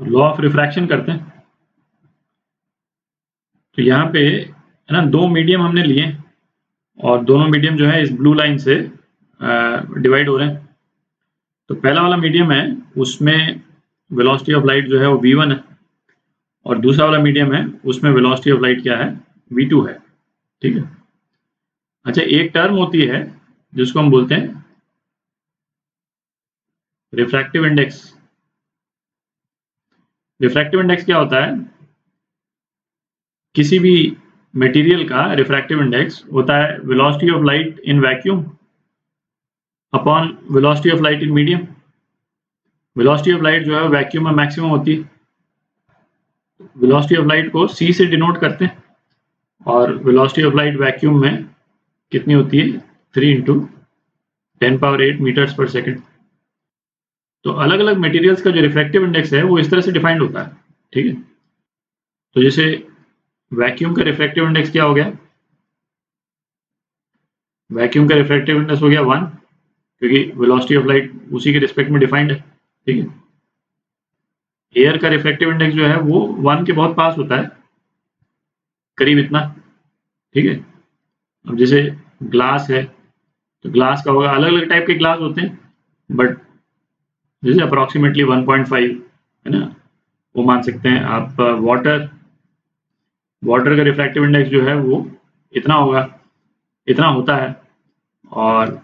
तो law of refraction करते हैं। तो यहाँ पे है ना, दो मीडियम हमने लिए और दोनों मीडियम जो है इस ब्लू लाइन से डिवाइड हो रहे हैं। तो पहला वाला मीडियम है उसमें वेलोसिटी ऑफ लाइट जो है वो v1 है और दूसरा वाला मीडियम है उसमें वेलोसिटी ऑफ लाइट क्या है, v2 है। ठीक है। अच्छा, एक टर्म होती है जिसको हम बोलते हैं रिफ्रैक्टिव इंडेक्स। रिफ्रैक्टिव इंडेक्स क्या होता है? किसी भी मटेरियल का रिफ्रैक्टिव इंडेक्स होता है velocity of light in vacuum upon velocity of light in medium. Velocity of light जो है वैक्यूम में मैक्सिमम होती है। वेलोसिटी ऑफ लाइट को c से डिनोट करते हैं और वेलोसिटी ऑफ लाइट वैक्यूम में कितनी होती है, 3 × 10⁸ मीटर्स पर सेकेंड। तो अलग अलग मटेरियल्स का जो रिफ्रैक्टिव इंडेक्स है वो इस तरह से डिफाइंड होता है। ठीक है। तो जैसे वैक्यूम का रिफ्रैक्टिव इंडेक्स क्या हो गया, वैक्यूम का रिफ्रैक्टिव इंडेक्स हो गया 1, क्योंकि वेलोसिटी ऑफ लाइट उसी के रिस्पेक्ट में डिफाइंड है। ठीक है। एयर का रिफ्रैक्टिव इंडेक्स जो है वो 1 के बहुत पास होता है, करीब इतना। ठीक है। अब जैसे ग्लास है तो ग्लास का होगा, अलग अलग टाइप के ग्लास होते हैं, बट जैसे अप्रॉक्सीमेटली 1.5 है ना, वो मान सकते हैं आप। वाटर का रिफ्रैक्टिव इंडेक्स जो है वो इतना होगा, इतना होता है। और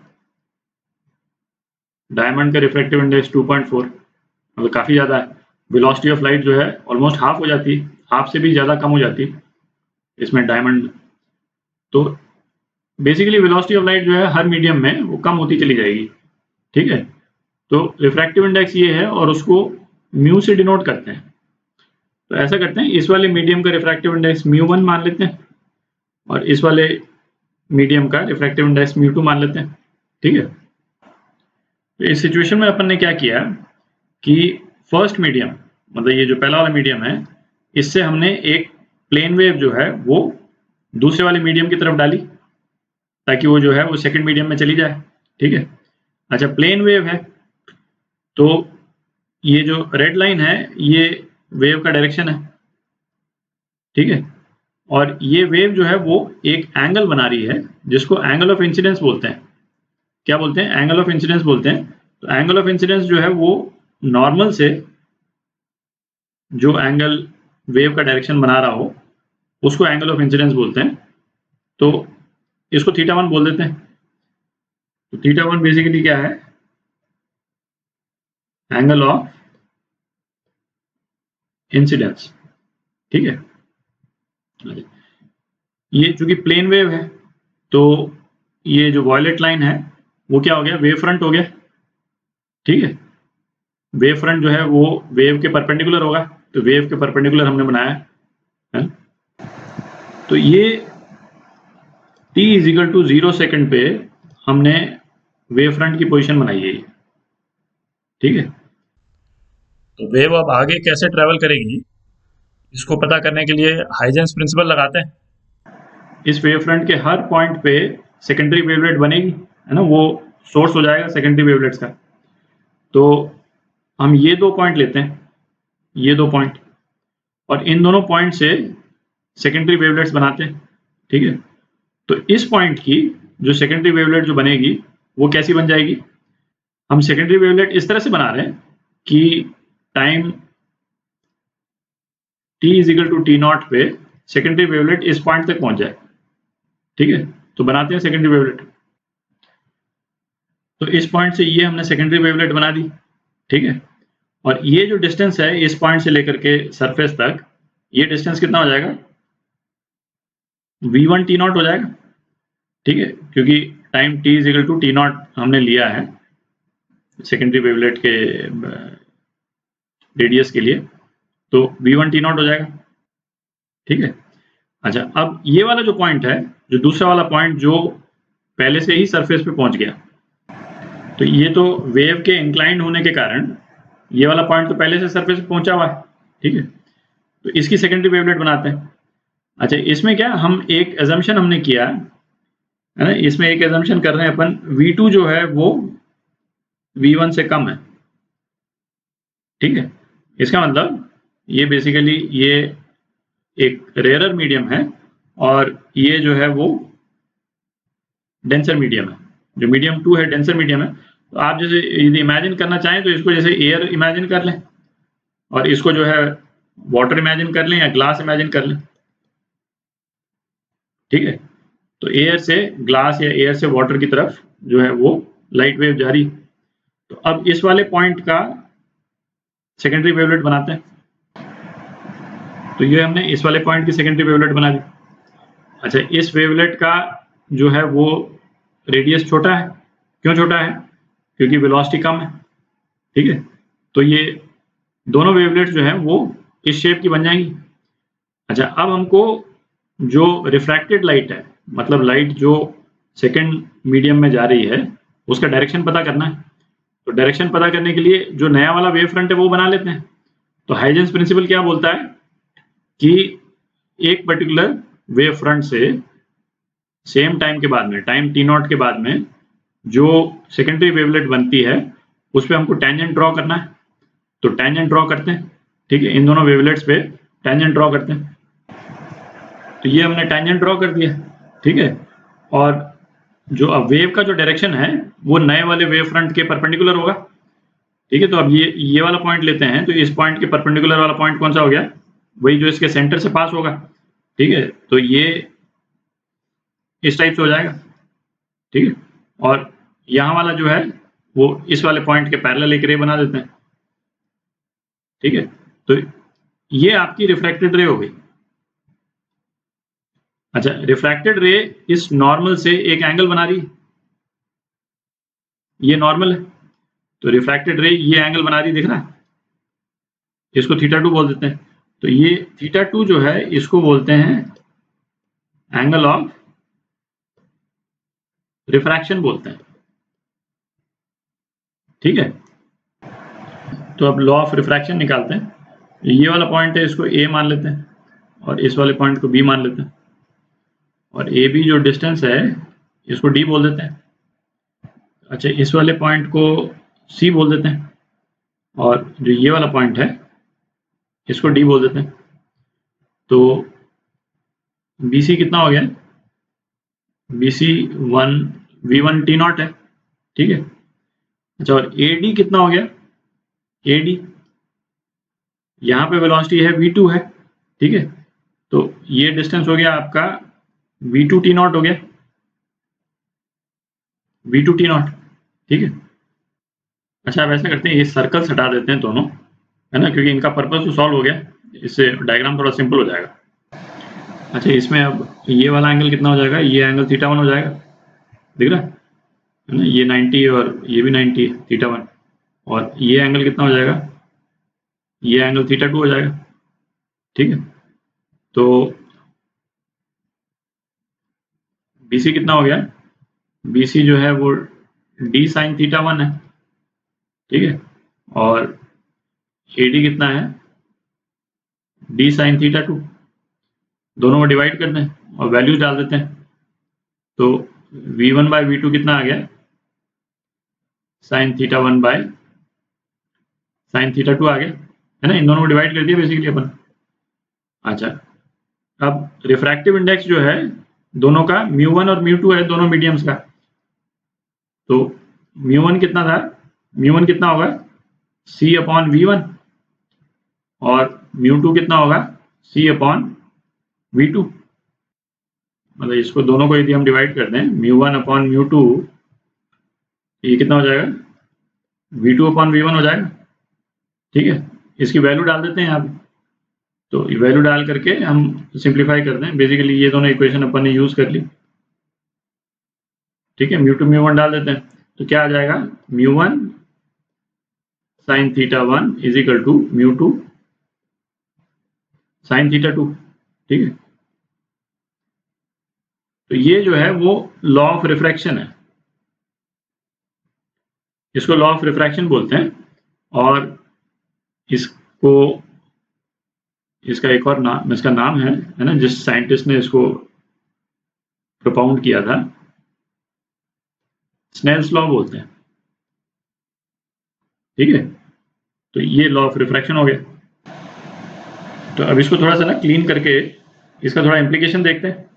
डायमंड का रिफ्रैक्टिव इंडेक्स 2.4, मतलब काफ़ी ज़्यादा है। वेलोसिटी ऑफ लाइट जो है ऑलमोस्ट हाफ हो जाती है, हाफ से भी ज़्यादा कम हो जाती है इसमें डायमंड। तो बेसिकली वेलोसिटी ऑफ लाइट जो है हर मीडियम में वो कम होती चली जाएगी। ठीक है। तो रिफ्रैक्टिव इंडेक्स ये है और उसको म्यू से डिनोट करते हैं। तो ऐसा करते हैं, इस वाले मीडियम का रिफ्रैक्टिव इंडेक्स μ1 मान लेते हैं और इस वाले मीडियम का रिफ्रैक्टिव इंडेक्स μ2 मान लेते हैं। ठीक है। तो इस सिचुएशन में अपन ने क्या किया कि फर्स्ट मीडियम, मतलब ये जो पहला वाला मीडियम है, इससे हमने एक प्लेन वेव जो है वो दूसरे वाले मीडियम की तरफ डाली ताकि वो जो है वो सेकंड मीडियम में चली जाए। ठीक है। अच्छा, प्लेन वेव है तो ये जो रेड लाइन है ये वेव का डायरेक्शन है। ठीक है। और ये वेव जो है वो एक एंगल बना रही है जिसको एंगल ऑफ इंसिडेंस बोलते हैं। क्या बोलते हैं? एंगल ऑफ इंसिडेंस बोलते हैं। तो एंगल ऑफ इंसिडेंस जो है वो नॉर्मल से जो एंगल वेव का डायरेक्शन बना रहा हो उसको एंगल ऑफ इंसिडेंस बोलते हैं। तो इसको θ1 बोल देते हैं। तो θ1 बेसिकली क्या है, एंगल ऑफ इंसिडेंस। ठीक है। ये चूंकि प्लेन वेव है तो ये जो वॉयलेट लाइन है वो क्या हो गया, वेव फ्रंट हो गया। ठीक है। वेव फ्रंट जो है वो वेव के परपेंडिकुलर होगा, तो वेव के परपेंडिकुलर हमने बनाया है। तो ये t = 0 सेकंड पे हमने वेव फ्रंट की पोजीशन बनाई है। ठीक है। तो वेव अब आगे कैसे ट्रेवल करेगी इसको पता करने के लिए हाइजेंस प्रिंसिपल लगाते हैं। इस वेव फ्रंट के हर पॉइंट पे सेकेंडरी वेवलेट बनेगी, है ना, वो सोर्स हो जाएगा सेकेंडरी वेवलेट्स का। तो हम ये दो पॉइंट लेते हैं, ये दो पॉइंट, और इन दोनों पॉइंट से सेकेंडरी वेवलेट्स बनाते हैं। ठीक है। तो इस पॉइंट की जो सेकेंडरी वेवलेट जो बनेगी वो कैसी बन जाएगी, हम सेकेंडरी वेवलेट इस तरह से बना रहे हैं कि टाइम t = t0 पे सेकेंडरी वेवलेट इस पॉइंट तक पहुंच जाए। ठीक है। तो बनाते हैं सेकेंडरी वेवलेट। तो इस पॉइंट से ये हमने सेकेंडरी वेवलेट बना दी। ठीक है। और ये जो डिस्टेंस है इस पॉइंट से लेकर के सरफेस तक, ये डिस्टेंस कितना हो जाएगा, v1 t0 हो जाएगा। ठीक है। क्योंकि टाइम t = t0 हमने लिया है सेकेंडरी वेवलेट के रेडियस के लिए, तो v1 t0 हो जाएगा। ठीक है। अच्छा, अब ये वाला जो पॉइंट है, जो दूसरा वाला पॉइंट जो पहले से ही सरफेस पे पहुंच गया, तो ये तो वेव के इंक्लाइंड होने के कारण ये वाला पॉइंट तो पहले से सरफेस पे पहुंचा हुआ है। ठीक है। तो इसकी सेकेंडरी वेवलेट बनाते हैं। अच्छा, इसमें क्या हम एक एजम्पशन हमने किया है ना, इसमें एक एजम्पशन कर रहे हैं अपन, v2 जो है वो v1 से कम है। ठीक है। इसका मतलब ये बेसिकली ये एक रेयरर मीडियम है और ये जो है वो डेंसर मीडियम है। जो मीडियम 2 है डेंसर मीडियम है। तो आप जैसे यदि इमेजिन करना चाहें तो इसको जैसे एयर इमेजिन कर लें और इसको जो है वाटर इमेजिन कर लें या ग्लास इमेजिन कर लें। ठीक है, तो एयर से ग्लास या एयर से वाटर की तरफ जो है वो लाइट वेव जा रही। तो अब इस वाले पॉइंट का सेकेंडरी वेवलेट बनाते हैं। तो ये हमने इस वाले पॉइंट की सेकेंडरी वेवलेट बना दी। अच्छा, इस वेवलेट का जो है वो रेडियस छोटा है। क्यों छोटा है? क्योंकि वेलोसिटी कम है। ठीक है, तो ये दोनों वेवलेट्स जो है वो इस शेप की बन जाएंगी। अच्छा, अब हमको जो रिफ्रैक्टेड लाइट है, मतलब लाइट जो सेकेंड मीडियम में जा रही है, उसका डायरेक्शन पता करना है। तो डायरेक्शन पता करने के लिए जो नया वाला वेव फ्रंट है वो बना लेते हैं। तो हाइजेंस प्रिंसिपल क्या बोलता है कि एक पर्टिकुलर वेव फ्रंट से सेम टाइम के बाद में, टाइम टी नॉट के बाद में जो सेकेंडरी वेवलेट बनती है उस पर हमको टेंजेंट ड्रॉ करना है। तो टेंजेंट ड्रॉ करते हैं। ठीक है, इन दोनों वेवलेट्स पे टेंजेंट ड्रॉ करते हैं। तो ये हमने टेंजेंट ड्रॉ कर दिया। ठीक है, और जो अब वेव का जो डायरेक्शन है वो नए वाले वेव फ्रंट के परपेंडिकुलर होगा। ठीक है, तो अब ये वाला पॉइंट लेते हैं। तो इस पॉइंट के परपेंडिकुलर वाला पॉइंट कौन सा हो गया? वही जो इसके सेंटर से पास होगा। ठीक है, तो ये इस टाइप से हो जाएगा। ठीक है, और यहाँ वाला जो है वो इस वाले पॉइंट के पैरेलल एक रे बना देते हैं। ठीक है, तो ये आपकी रिफ्रैक्टेड रे हो गई। अच्छा, रिफ्रैक्टेड रे इस नॉर्मल से एक एंगल बना रही है। ये नॉर्मल है, तो रिफ्रैक्टेड रे ये एंगल बना रही, दिख रहा है? इसको θ2 बोल देते हैं। तो ये θ2 जो है इसको बोलते हैं एंगल ऑफ रिफ्रैक्शन बोलते हैं। ठीक है, तो अब लॉ ऑफ रिफ्रैक्शन निकालते हैं। ये वाला पॉइंट है, इसको ए मान लेते हैं और इस वाले पॉइंट को बी मान लेते हैं, और ए बी जो डिस्टेंस है इसको डी बोल देते हैं। अच्छा, इस वाले पॉइंट को सी बोल देते हैं और जो ये वाला पॉइंट है इसको डी बोल देते हैं। तो बी सी कितना हो गया? B C V1 T not है। ठीक है, अच्छा, और ए डी कितना हो गया? ए डी यहाँ पे वेलोसिटी है V2 है। ठीक है, तो ये डिस्टेंस हो गया आपका V2 टी नॉट हो गया, V2 टी नॉट। ठीक है, अच्छा, अब ऐसा करते हैं, ये सर्कल्स हटा देते हैं दोनों, है ना, क्योंकि इनका पर्पस तो सॉल्व हो गया। इससे डायग्राम थोड़ा सिंपल हो जाएगा। अच्छा, इसमें अब ये वाला एंगल कितना हो जाएगा? ये एंगल θ1 हो जाएगा, दिख रहा है ना? ये 90 और ये भी 90 θ1, और ये एंगल कितना हो जाएगा? ये एंगल θ2 हो जाएगा। ठीक है, तो BC कितना हो गया? BC जो है वो d sin θ1 है। ठीक है, और AD कितना है? d sin θ2। दोनों को डिवाइड करते हैं और वैल्यूज डाल देते हैं। तो V1/V2 कितना आ गया? sin θ1 बाय sin θ2 आ गया, है ना? इन दोनों को डिवाइड कर दिया बेसिकली अपन। अच्छा, अब रिफ्रैक्टिव इंडेक्स जो है दोनों का μ1 और μ2 है, दोनों मीडियम्स का। तो μ1 कितना था? μ1 कितना होगा? C/V1, और μ2 कितना होगा? C/V2। मतलब इसको दोनों को यदि हम डिवाइड कर दें, μ1/μ2, ये कितना हो जाएगा? V2/V1 हो जाएगा। ठीक है, इसकी वैल्यू डाल देते हैं यहाँ पे। तो वैल्यू डाल करके हम सिंप्लीफाई कर दें। बेसिकली ये दोनों इक्वेशन अपन ने यूज कर ली। ठीक है, μ2 μ1 डाल देते हैं, तो क्या आ जाएगा? μ1 sin θ1 is equal to μ2 sin θ2। ठीक है, तो ये जो है वो लॉ ऑफ रिफ्रैक्शन है, इसको लॉ ऑफ रिफ्रैक्शन बोलते हैं। और इसको, इसका एक और नाम, इसका नाम है ना, जिस साइंटिस्ट ने इसको प्रोपाउंड किया था, स्नेल्स लॉ बोलते हैं। ठीक है, तो ये लॉ ऑफ रिफ्रैक्शन हो गया। तो अब इसको थोड़ा सा ना क्लीन करके इसका थोड़ा इम्प्लीकेशन देखते हैं।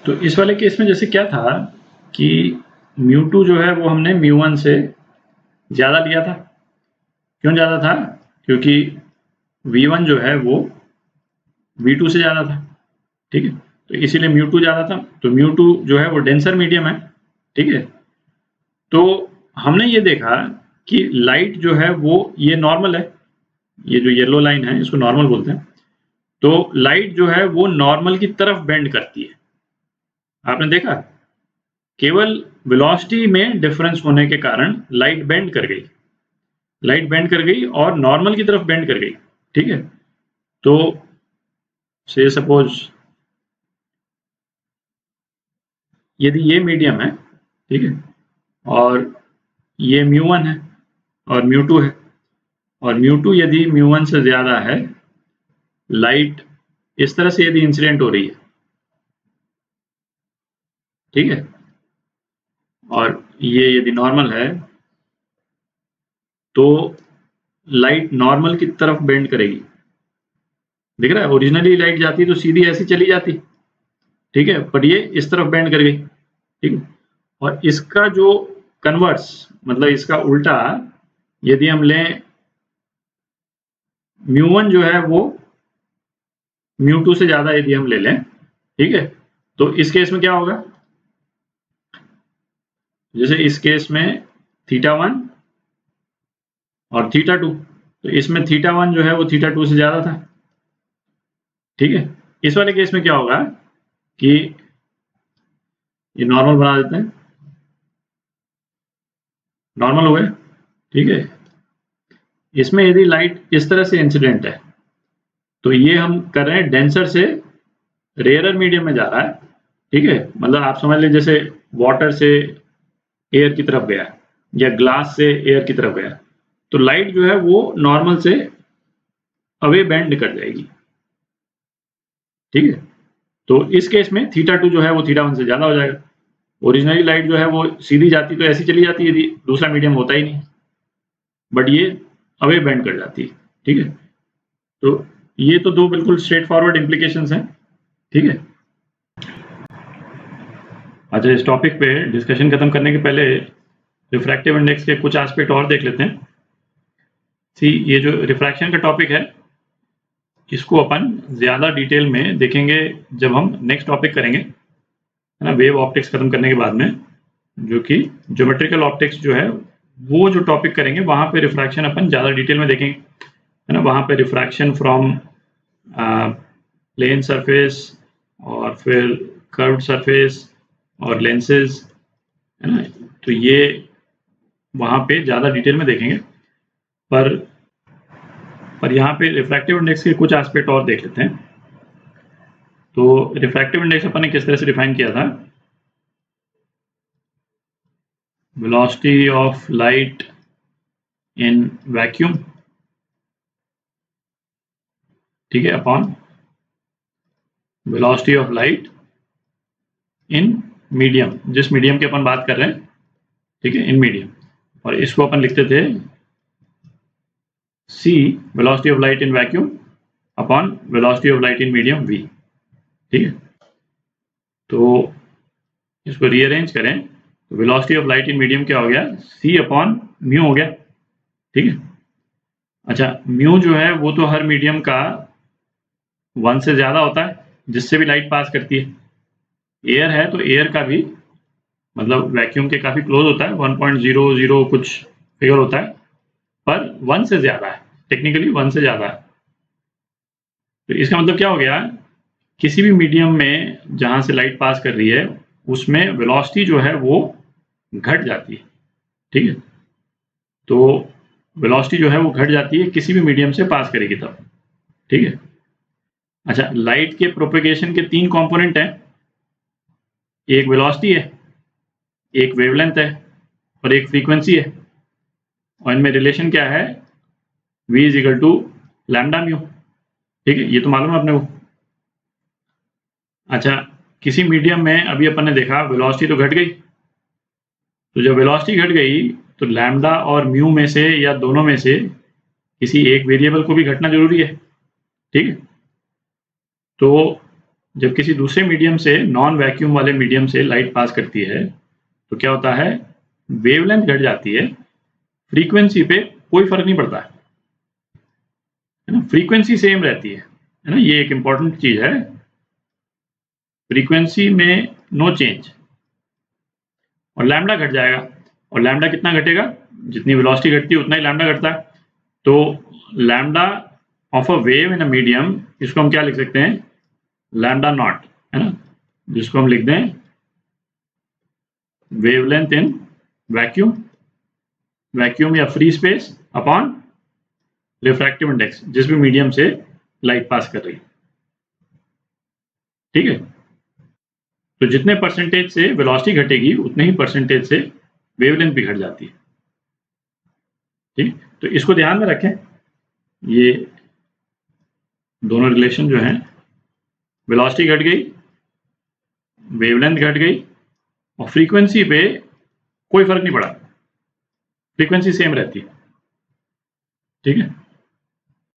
तो इस वाले केस में जैसे क्या था कि μ2 जो है वो हमने μ1 से ज़्यादा लिया था। क्यों ज़्यादा था? क्योंकि v1 जो है वो v2 से ज़्यादा था, ठीक है। तो इसीलिए μ2 ज़्यादा था। तो μ2 जो है वो डेंसर मीडियम है, ठीक है। तो हमने ये देखा कि लाइट जो है वो ये नॉर्मल है, ये जो येलो लाइन है इसको नॉर्मल बोलते हैं। तो लाइट जो है वो नॉर्मल की तरफ बेंड करती है। आपने देखा केवल वेलोसिटी में डिफरेंस होने के कारण लाइट बेंड कर गई, लाइट बेंड कर गई और नॉर्मल की तरफ बेंड कर गई, ठीक है। तो से सपोज यदि ये मीडियम है, ठीक है, और ये μ1 है और μ2 है, और μ2 यदि μ1 से ज़्यादा है, लाइट इस तरह से यदि इंसिडेंट हो रही है, ठीक है, और ये यदि नॉर्मल है तो लाइट नॉर्मल की तरफ बेंड करेगी। दिख रहा है? ओरिजिनली लाइट जाती तो सीधी ऐसी चली जाती, ठीक है, पर ये इस तरफ बेंड कर गई, ठीक है। और इसका जो कन्वर्स मतलब इसका उल्टा यदि हम लें μ1 जो है वो μ2 से ज़्यादा यदि हम ले लें, ठीक है, तो इस केस में क्या होगा? जैसे इस केस में θ1 और θ2, तो इसमें θ1 जो है वो θ2 से ज़्यादा था, ठीक है। इस वाले केस में क्या होगा कि ये नॉर्मल बना देते हैं, नॉर्मल हो गया, ठीक है। इसमें यदि लाइट इस तरह से इंसिडेंट है तो ये हम कर रहे हैं डेंसर से रेयरर मीडियम में जा रहा है, ठीक है। मतलब आप समझ लें जैसे वाटर से एयर की तरफ गया या ग्लास से एयर की तरफ गया, तो लाइट जो है वो नॉर्मल से अवे बेंड कर जाएगी, ठीक है। तो इस केस में θ2 जो है वो θ1 से ज़्यादा हो जाएगा। ओरिजिनली लाइट जो है वो सीधी जाती तो ऐसी चली जाती यदि दूसरा मीडियम होता ही नहीं, बट ये अवे बेंड कर जाती है, ठीक है। तो ये तो दो बिल्कुल स्ट्रेट फॉरवर्ड इम्प्लीकेशंस हैं, ठीक है। अच्छा, इस टॉपिक पे डिस्कशन खत्म करने के पहले रिफ्रैक्टिव इंडेक्स के कुछ एस्पेक्ट और देख लेते हैं। सी, ये जो रिफ्रैक्शन का टॉपिक है इसको अपन ज़्यादा डिटेल में देखेंगे जब हम नेक्स्ट टॉपिक करेंगे, है ना, वेव ऑप्टिक्स खत्म करने के बाद में, जो कि ज्योमेट्रिकल ऑप्टिक्स जो है वो जो टॉपिक करेंगे वहाँ पे रिफ्रैक्शन अपन ज़्यादा डिटेल में देखेंगे, है ना। वहाँ पे रिफ्रैक्शन फ्रॉम प्लेन सरफेस और फिर कर्व्ड सरफेस और लेंसेज, है ना। तो ये वहाँ पे ज़्यादा डिटेल में देखेंगे, पर यहाँ पे रिफ्रैक्टिव इंडेक्स के कुछ एस्पेक्ट और देख लेते हैं। तो रिफ्रैक्टिव इंडेक्स अपन ने किस तरह से डिफाइन किया था? Velocity of light in vacuum, ठीक है, upon velocity of light in medium, जिस मीडियम की अपन बात कर रहे हैं, ठीक है, इन मीडियम। और इसको अपन लिखते थे c, velocity of light in vacuum upon velocity of light in medium v, ठीक है। तो इसको रीअरेंज करें तो velocity of light in medium क्या हो गया? c अपॉन म्यू हो गया, ठीक है। अच्छा, म्यू जो है वो तो हर मीडियम का 1 से ज़्यादा होता है जिससे भी लाइट पास करती है। एयर है तो एयर का भी मतलब वैक्यूम के काफ़ी क्लोज होता है, 1.00 कुछ फिगर होता है, पर 1 से ज़्यादा है, टेक्निकली 1 से ज़्यादा है। तो इसका मतलब क्या हो गया? किसी भी मीडियम में जहाँ से लाइट पास कर रही है उसमें वेलोसिटी जो है वो घट जाती है, ठीक है। तो वेलोसिटी जो है वो घट जाती है किसी भी मीडियम से पास करेगी तब, ठीक है। अच्छा, लाइट के प्रोपेगेशन के 3 कंपोनेंट हैं, एक वेलोसिटी है, एक वेवलेंथ है और एक फ्रीक्वेंसी है। और इनमें रिलेशन क्या है? v is equal to lambda mu, ठीक है, ये तो मालूम है अपने को। अच्छा, किसी मीडियम में अभी अपन ने देखा वेलोसिटी तो घट गई, तो जब वेलोसिटी घट गई तो लैम्डा और म्यू में से या दोनों में से किसी एक वेरिएबल को भी घटना जरूरी है, ठीक है। तो जब किसी दूसरे मीडियम से, नॉन वैक्यूम वाले मीडियम से लाइट पास करती है तो क्या होता है, वेवलेंथ घट जाती है, फ्रीक्वेंसी पे कोई फर्क नहीं पड़ता है ना, फ्रीक्वेंसी सेम रहती है ना, ये एक इंपॉर्टेंट चीज है, फ्रीक्वेंसी में नो चेंज, और लैम्डा घट जाएगा, और लैम्डा कितना घटेगा, जितनी वेलोसिटी घटती है उतना ही लैम्डा घटता है। तो lambda of a wave in a medium, इसको हम क्या लिख सकते हैं, लैम्डा नॉट, है ना, जिसको हम लिख दें वेवलेंथ इन वैक्यूम, वैक्यूम या free space upon refractive index, जिस भी मीडियम से लाइट पास कर रही है। ठीक है। तो जितने परसेंटेज से वेलोसिटी घटेगी उतने ही परसेंटेज से वेवलेंथ भी घट जाती है। ठीक, तो इसको ध्यान में रखें, ये दोनों रिलेशन जो हैं, वेलोसिटी घट गई, वेवलेंथ घट गई, और फ्रीक्वेंसी पे कोई फर्क नहीं पड़ा, फ्रीक्वेंसी सेम रहती है। ठीक है।